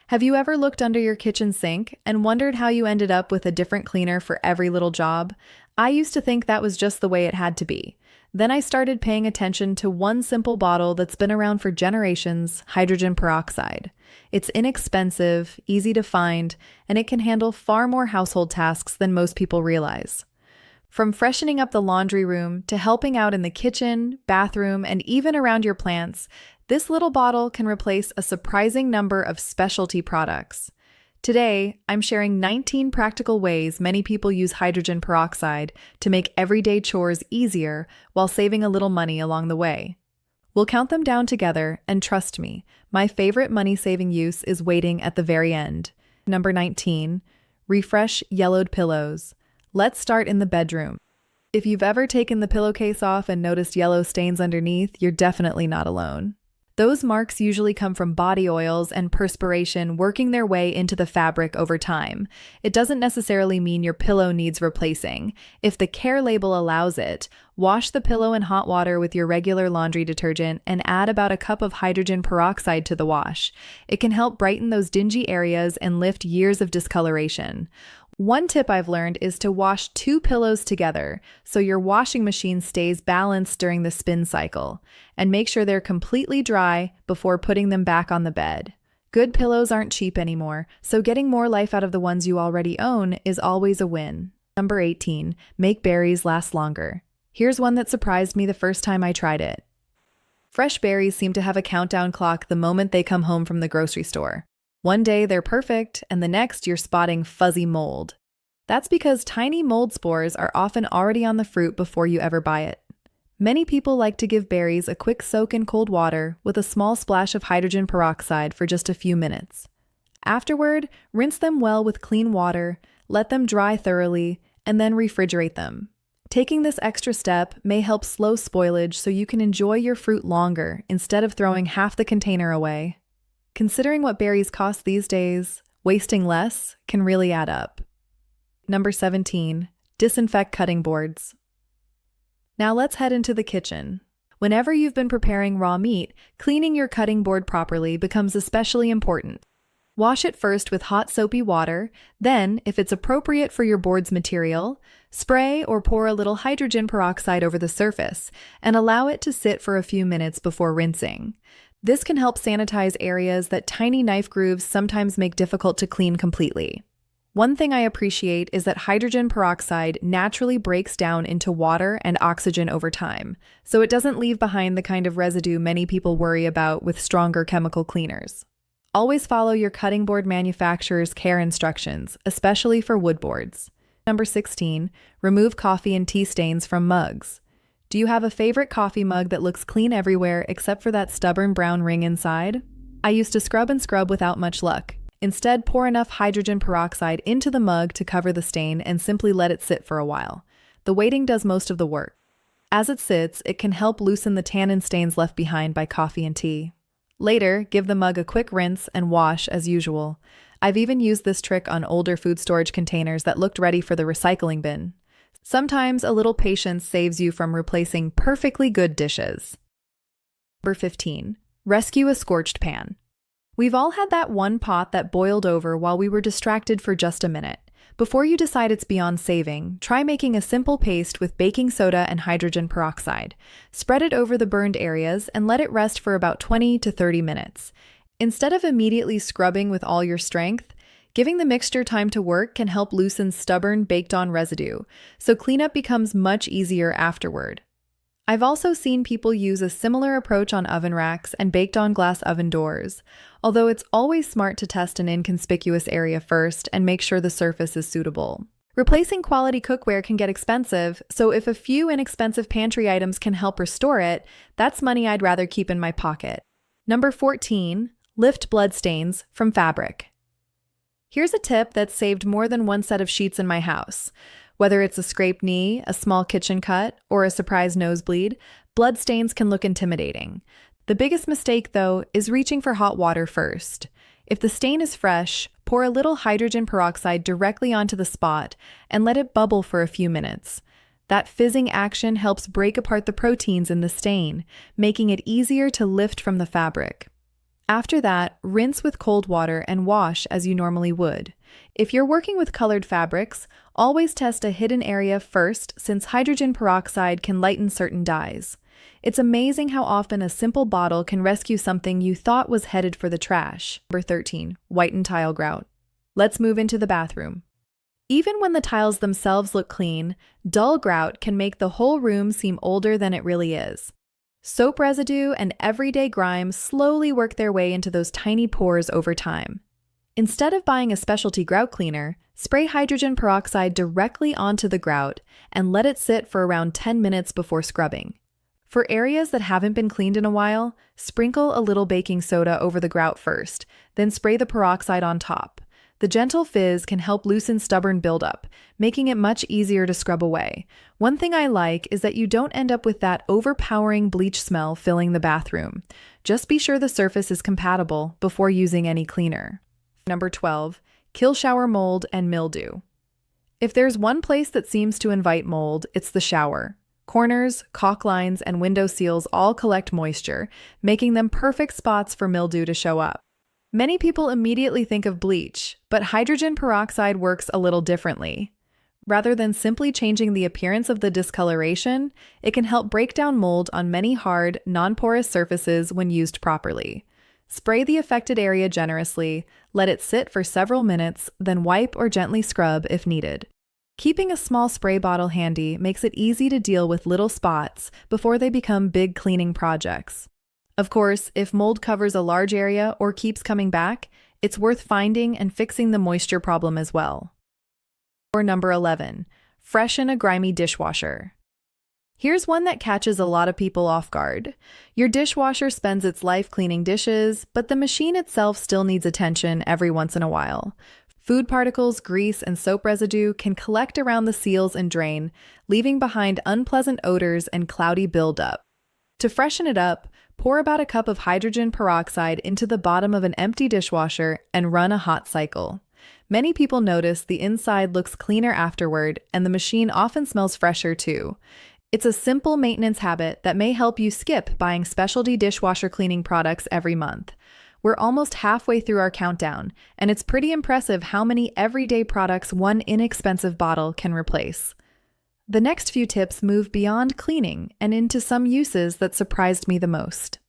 Have you ever looked under your kitchen sink and wondered how you ended up with a different cleaner for every little job? I used to think that was just the way it had to be. Then I started paying attention to one simple bottle that's been around for generations: hydrogen peroxide. It's inexpensive, easy to find, and it can handle far more household tasks than most people realize. From freshening up the laundry room to helping out in the kitchen, bathroom, and even around your plants, this little bottle can replace a surprising number of specialty products. Today, I'm sharing 19 practical ways many people use hydrogen peroxide to make everyday chores easier while saving a little money along the way. We'll count them down together, and trust me, my favorite money-saving use is waiting at the very end. Number 19. Refresh yellowed pillows. Let's start in the bedroom. If you've ever taken the pillowcase off and noticed yellow stains underneath, you're definitely not alone. Those marks usually come from body oils and perspiration working their way into the fabric over time. It doesn't necessarily mean your pillow needs replacing. If the care label allows it, wash the pillow in hot water with your regular laundry detergent and add about a cup of hydrogen peroxide to the wash. It can help brighten those dingy areas and lift years of discoloration. One tip I've learned is to wash two pillows together so your washing machine stays balanced during the spin cycle, and make sure they're completely dry before putting them back on the bed. Good pillows aren't cheap anymore, so getting more life out of the ones you already own is always a win. Number 18. Make berries last longer. Here's one that surprised me the first time I tried it. Fresh berries seem to have a countdown clock the moment they come home from the grocery store. One day they're perfect, and the next you're spotting fuzzy mold. That's because tiny mold spores are often already on the fruit before you ever buy it. Many people like to give berries a quick soak in cold water with a small splash of hydrogen peroxide for just a few minutes. Afterward, rinse them well with clean water, let them dry thoroughly, and then refrigerate them. Taking this extra step may help slow spoilage so you can enjoy your fruit longer instead of throwing half the container away. Considering what berries cost these days, wasting less can really add up. Number 17. Disinfect cutting boards. Now let's head into the kitchen. Whenever you've been preparing raw meat, cleaning your cutting board properly becomes especially important. Wash it first with hot soapy water, then, if it's appropriate for your board's material, spray or pour a little hydrogen peroxide over the surface and allow it to sit for a few minutes before rinsing. This can help sanitize areas that tiny knife grooves sometimes make difficult to clean completely. One thing I appreciate is that hydrogen peroxide naturally breaks down into water and oxygen over time, so it doesn't leave behind the kind of residue many people worry about with stronger chemical cleaners. Always follow your cutting board manufacturer's care instructions, especially for wood boards. Number 16. Remove coffee and tea stains from mugs. Do you have a favorite coffee mug that looks clean everywhere except for that stubborn brown ring inside? I used to scrub and scrub without much luck. Instead, pour enough hydrogen peroxide into the mug to cover the stain and simply let it sit for a while. The waiting does most of the work. As it sits, it can help loosen the tannin stains left behind by coffee and tea. Later, give the mug a quick rinse and wash as usual. I've even used this trick on older food storage containers that looked ready for the recycling bin. Sometimes a little patience saves you from replacing perfectly good dishes. Number 15. Rescue a scorched pan. We've all had that one pot that boiled over while we were distracted for just a minute. Before you decide it's beyond saving, try making a simple paste with baking soda and hydrogen peroxide. Spread it over the burned areas and let it rest for about 20 to 30 minutes. Instead of immediately scrubbing with all your strength, giving the mixture time to work can help loosen stubborn baked-on residue, so cleanup becomes much easier afterward. I've also seen people use a similar approach on oven racks and baked-on glass oven doors, although it's always smart to test an inconspicuous area first and make sure the surface is suitable. Replacing quality cookware can get expensive, so if a few inexpensive pantry items can help restore it, that's money I'd rather keep in my pocket. Number 14. Lift blood stains from fabric. Here's a tip that's saved more than one set of sheets in my house. Whether it's a scraped knee, a small kitchen cut, or a surprise nosebleed, blood stains can look intimidating. The biggest mistake, though, is reaching for hot water first. If the stain is fresh, pour a little hydrogen peroxide directly onto the spot and let it bubble for a few minutes. That fizzing action helps break apart the proteins in the stain, making it easier to lift from the fabric. After that, rinse with cold water and wash as you normally would. If you're working with colored fabrics, always test a hidden area first since hydrogen peroxide can lighten certain dyes. It's amazing how often a simple bottle can rescue something you thought was headed for the trash. Number 13. Whiten tile grout. Let's move into the bathroom. Even when the tiles themselves look clean, dull grout can make the whole room seem older than it really is. Soap residue and everyday grime slowly work their way into those tiny pores over time. Instead of buying a specialty grout cleaner, spray hydrogen peroxide directly onto the grout and let it sit for around 10 minutes before scrubbing. For areas that haven't been cleaned in a while, sprinkle a little baking soda over the grout first, then spray the peroxide on top. The gentle fizz can help loosen stubborn buildup, making it much easier to scrub away. One thing I like is that you don't end up with that overpowering bleach smell filling the bathroom. Just be sure the surface is compatible before using any cleaner. Number 12. Kill shower mold and mildew. If there's one place that seems to invite mold, it's the shower. Corners, caulk lines, and window seals all collect moisture, making them perfect spots for mildew to show up. Many people immediately think of bleach, but hydrogen peroxide works a little differently. Rather than simply changing the appearance of the discoloration, it can help break down mold on many hard, non-porous surfaces when used properly. Spray the affected area generously, let it sit for several minutes, then wipe or gently scrub if needed. Keeping a small spray bottle handy makes it easy to deal with little spots before they become big cleaning projects. Of course, if mold covers a large area or keeps coming back, it's worth finding and fixing the moisture problem as well. Or number 11, freshen a grimy dishwasher. Here's one that catches a lot of people off guard. Your dishwasher spends its life cleaning dishes, but the machine itself still needs attention every once in a while. Food particles, grease, and soap residue can collect around the seals and drain, leaving behind unpleasant odors and cloudy buildup. To freshen it up, pour about a cup of hydrogen peroxide into the bottom of an empty dishwasher and run a hot cycle. Many people notice the inside looks cleaner afterward, and the machine often smells fresher too. It's a simple maintenance habit that may help you skip buying specialty dishwasher cleaning products every month. We're almost halfway through our countdown, and it's pretty impressive how many everyday products one inexpensive bottle can replace. The next few tips move beyond cleaning and into some uses that surprised me the most.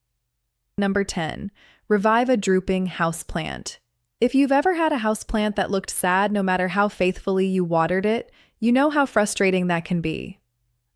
Number 10. Revive a drooping houseplant. If you've ever had a houseplant that looked sad no matter how faithfully you watered it, you know how frustrating that can be.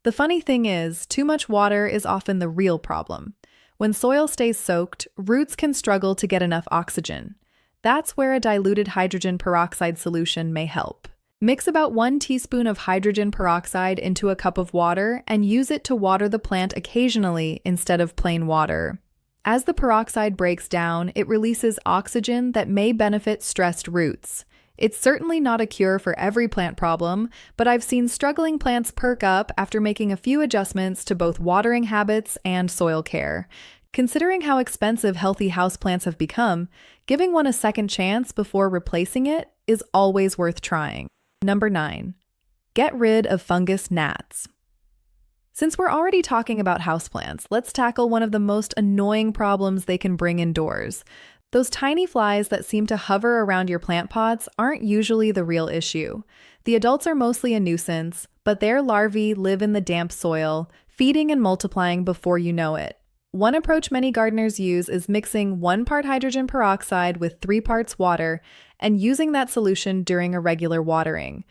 The funny thing is, too much water is often the real problem. When soil stays soaked, roots can struggle to get enough oxygen. That's where a diluted hydrogen peroxide solution may help. Mix about 1 teaspoon of hydrogen peroxide into a cup of water and use it to water the plant occasionally instead of plain water. As the peroxide breaks down, it releases oxygen that may benefit stressed roots. It's certainly not a cure for every plant problem, but I've seen struggling plants perk up after making a few adjustments to both watering habits and soil care. Considering how expensive healthy houseplants have become, giving one a second chance before replacing it is always worth trying. Number 9. Get rid of fungus gnats. Since we're already talking about houseplants, let's tackle one of the most annoying problems they can bring indoors. Those tiny flies that seem to hover around your plant pots aren't usually the real issue. The adults are mostly a nuisance, but their larvae live in the damp soil, feeding and multiplying before you know it. One approach many gardeners use is mixing 1 part hydrogen peroxide with 3 parts water and using that solution during a regular watering.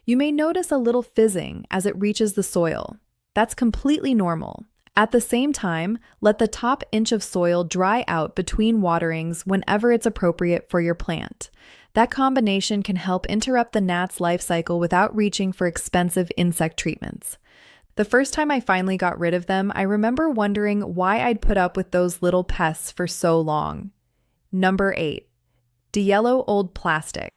You may notice a little fizzing as it reaches the soil. That's completely normal. At the same time, let the top inch of soil dry out between waterings whenever it's appropriate for your plant. That combination can help interrupt the gnat's life cycle without reaching for expensive insect treatments. The first time I finally got rid of them, I remember wondering why I'd put up with those little pests for so long. Number 8. De-yellow old plastic.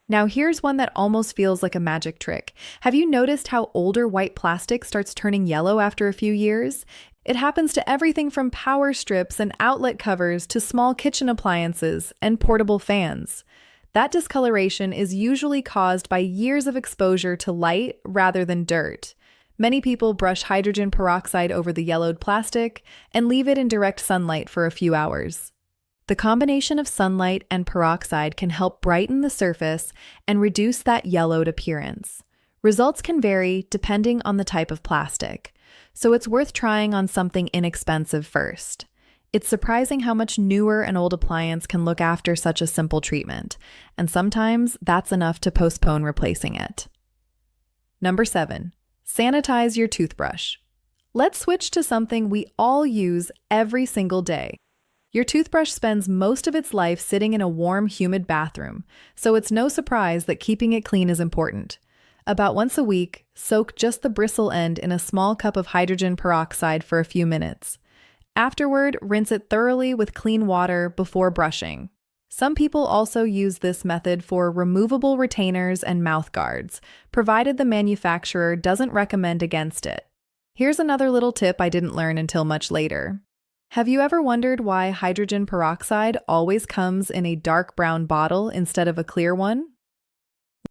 Now here's one that almost feels like a magic trick. Have you noticed how older white plastic starts turning yellow after a few years? It happens to everything from power strips and outlet covers to small kitchen appliances and portable fans. That discoloration is usually caused by years of exposure to light rather than dirt. Many people brush hydrogen peroxide over the yellowed plastic and leave it in direct sunlight for a few hours. The combination of sunlight and peroxide can help brighten the surface and reduce that yellowed appearance. Results can vary depending on the type of plastic, so it's worth trying on something inexpensive first. It's surprising how much newer an old appliance can look after such a simple treatment, and sometimes that's enough to postpone replacing it. Number 7. Sanitize your toothbrush. Let's switch to something we all use every single day. Your toothbrush spends most of its life sitting in a warm, humid bathroom, so it's no surprise that keeping it clean is important. About once a week, soak just the bristle end in a small cup of hydrogen peroxide for a few minutes. Afterward, rinse it thoroughly with clean water before brushing. Some people also use this method for removable retainers and mouth guards, provided the manufacturer doesn't recommend against it. Here's another little tip I didn't learn until much later. Have you ever wondered why hydrogen peroxide always comes in a dark brown bottle instead of a clear one?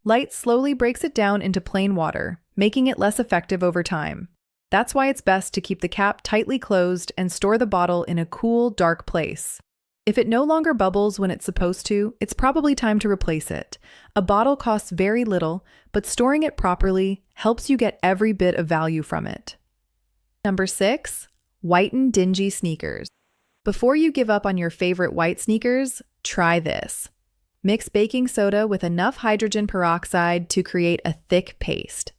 Light slowly breaks it down into plain water, making it less effective over time. That's why it's best to keep the cap tightly closed and store the bottle in a cool, dark place. If it no longer bubbles when it's supposed to, it's probably time to replace it. A bottle costs very little, but storing it properly helps you get every bit of value from it. Number 6. Whiten dingy sneakers. Before you give up on your favorite white sneakers, try this. Mix baking soda with enough hydrogen peroxide to create a thick paste.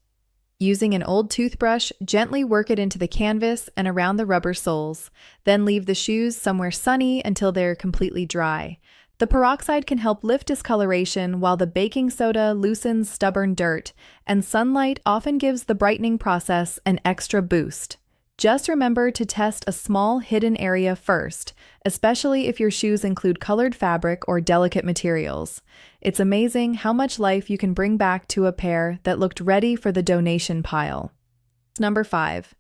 Using an old toothbrush, gently work it into the canvas and around the rubber soles, then leave the shoes somewhere sunny until they're completely dry. The peroxide can help lift discoloration while the baking soda loosens stubborn dirt, and sunlight often gives the brightening process an extra boost. Just remember to test a small hidden area first, especially if your shoes include colored fabric or delicate materials. It's amazing how much life you can bring back to a pair that looked ready for the donation pile. Number 5.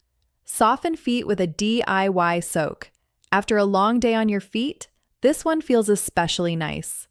Soften feet with a DIY soak. After a long day on your feet, this one feels especially nice.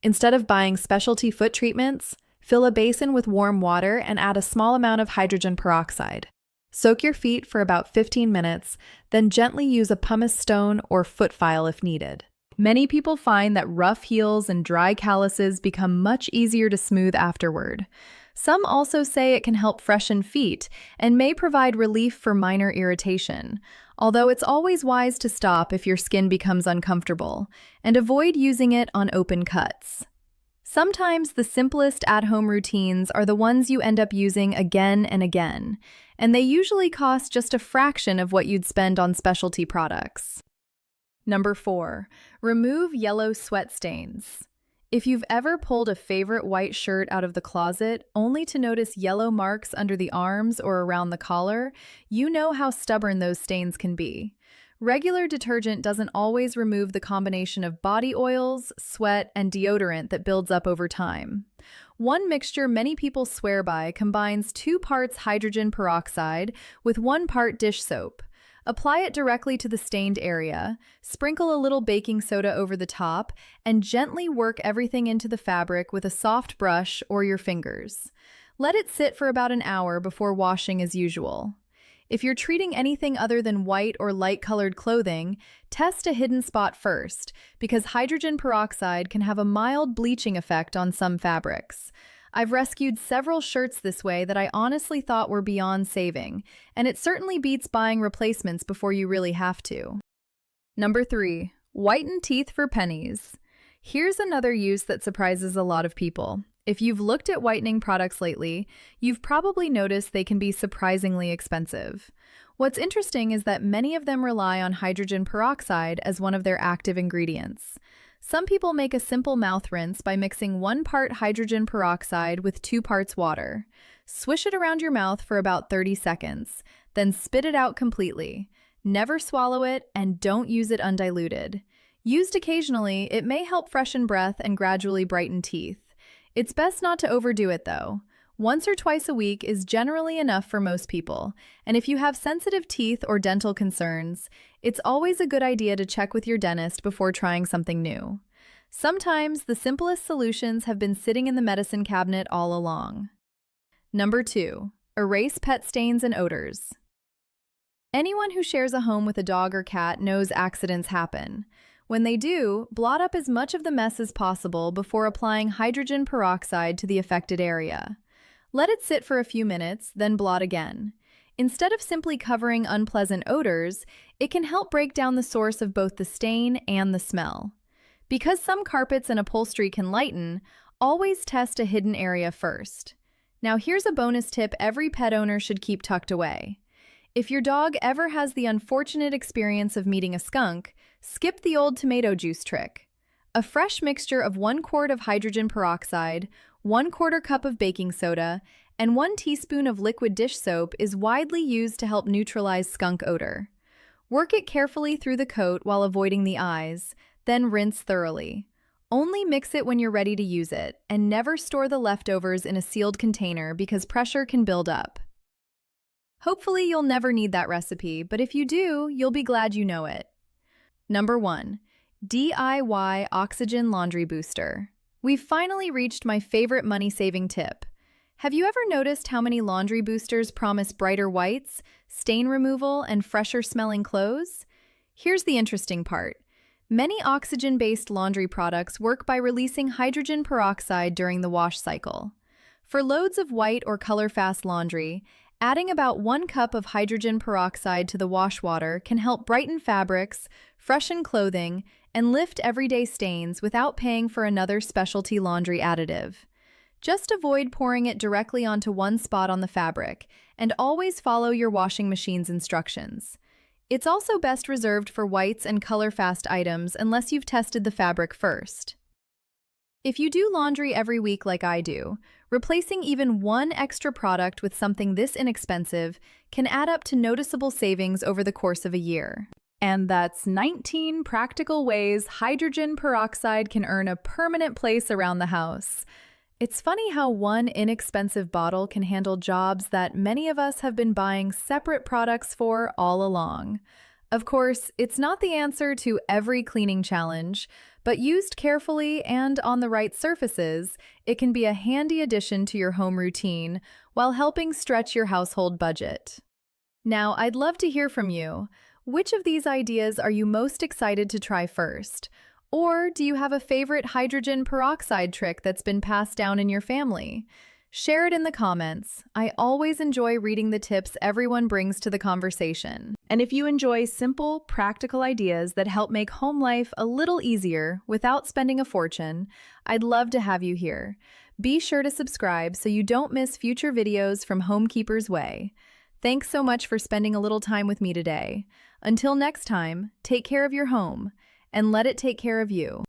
Instead of buying specialty foot treatments, fill a basin with warm water and add a small amount of hydrogen peroxide. Soak your feet for about 15 minutes, then gently use a pumice stone or foot file if needed. Many people find that rough heels and dry calluses become much easier to smooth afterward. Some also say it can help freshen feet and may provide relief for minor irritation, although it's always wise to stop if your skin becomes uncomfortable, and avoid using it on open cuts. Sometimes the simplest at-home routines are the ones you end up using again and again, and they usually cost just a fraction of what you'd spend on specialty products. Number 4. Remove yellow sweat stains. If you've ever pulled a favorite white shirt out of the closet only to notice yellow marks under the arms or around the collar, you know how stubborn those stains can be. Regular detergent doesn't always remove the combination of body oils, sweat, and deodorant that builds up over time. One mixture many people swear by combines 2 parts hydrogen peroxide with 1 part dish soap. Apply it directly to the stained area, sprinkle a little baking soda over the top, and gently work everything into the fabric with a soft brush or your fingers. Let it sit for about an hour before washing as usual. If you're treating anything other than white or light-colored clothing, test a hidden spot first, because hydrogen peroxide can have a mild bleaching effect on some fabrics. I've rescued several shirts this way that I honestly thought were beyond saving, and it certainly beats buying replacements before you really have to. Number 3. Whiten teeth for pennies. Here's another use that surprises a lot of people. If you've looked at whitening products lately, you've probably noticed they can be surprisingly expensive. What's interesting is that many of them rely on hydrogen peroxide as one of their active ingredients. Some people make a simple mouth rinse by mixing 1 part hydrogen peroxide with 2 parts water. Swish it around your mouth for about 30 seconds, then spit it out completely. Never swallow it, and don't use it undiluted. Used occasionally, it may help freshen breath and gradually brighten teeth. It's best not to overdo it, though. Once or twice a week is generally enough for most people, and if you have sensitive teeth or dental concerns, it's always a good idea to check with your dentist before trying something new. Sometimes the simplest solutions have been sitting in the medicine cabinet all along. Number 2. Erase pet stains and odors. Anyone who shares a home with a dog or cat knows accidents happen. When they do, blot up as much of the mess as possible before applying hydrogen peroxide to the affected area. Let it sit for a few minutes, then blot again. Instead of simply covering unpleasant odors, it can help break down the source of both the stain and the smell. Because some carpets and upholstery can lighten, always test a hidden area first. Now here's a bonus tip every pet owner should keep tucked away. If your dog ever has the unfortunate experience of meeting a skunk, skip the old tomato juice trick. A fresh mixture of 1 quart of hydrogen peroxide, 1/4 cup of baking soda, and 1 teaspoon of liquid dish soap is widely used to help neutralize skunk odor. Work it carefully through the coat while avoiding the eyes, then rinse thoroughly. Only mix it when you're ready to use it, and never store the leftovers in a sealed container because pressure can build up. Hopefully you'll never need that recipe, but if you do, you'll be glad you know it. Number 1. DIY Oxygen Laundry Booster. We've finally reached my favorite money-saving tip. Have you ever noticed how many laundry boosters promise brighter whites, stain removal, and fresher-smelling clothes? Here's the interesting part. Many oxygen-based laundry products work by releasing hydrogen peroxide during the wash cycle. For loads of white or color-fast laundry, adding about 1 cup of hydrogen peroxide to the wash water can help brighten fabrics, freshen clothing, and lift everyday stains without paying for another specialty laundry additive. Just avoid pouring it directly onto one spot on the fabric, and always follow your washing machine's instructions. It's also best reserved for whites and color-fast items unless you've tested the fabric first. If you do laundry every week like I do, replacing even one extra product with something this inexpensive can add up to noticeable savings over the course of a year. And that's 19 practical ways hydrogen peroxide can earn a permanent place around the house. It's funny how one inexpensive bottle can handle jobs that many of us have been buying separate products for all along. Of course, it's not the answer to every cleaning challenge, but used carefully and on the right surfaces, it can be a handy addition to your home routine while helping stretch your household budget. Now, I'd love to hear from you. Which of these ideas are you most excited to try first? Or do you have a favorite hydrogen peroxide trick that's been passed down in your family? Share it in the comments. I always enjoy reading the tips everyone brings to the conversation. And if you enjoy simple, practical ideas that help make home life a little easier without spending a fortune, I'd love to have you here. Be sure to subscribe so you don't miss future videos from Homekeeper's Way. Thanks so much for spending a little time with me today. Until next time, take care of your home and let it take care of you.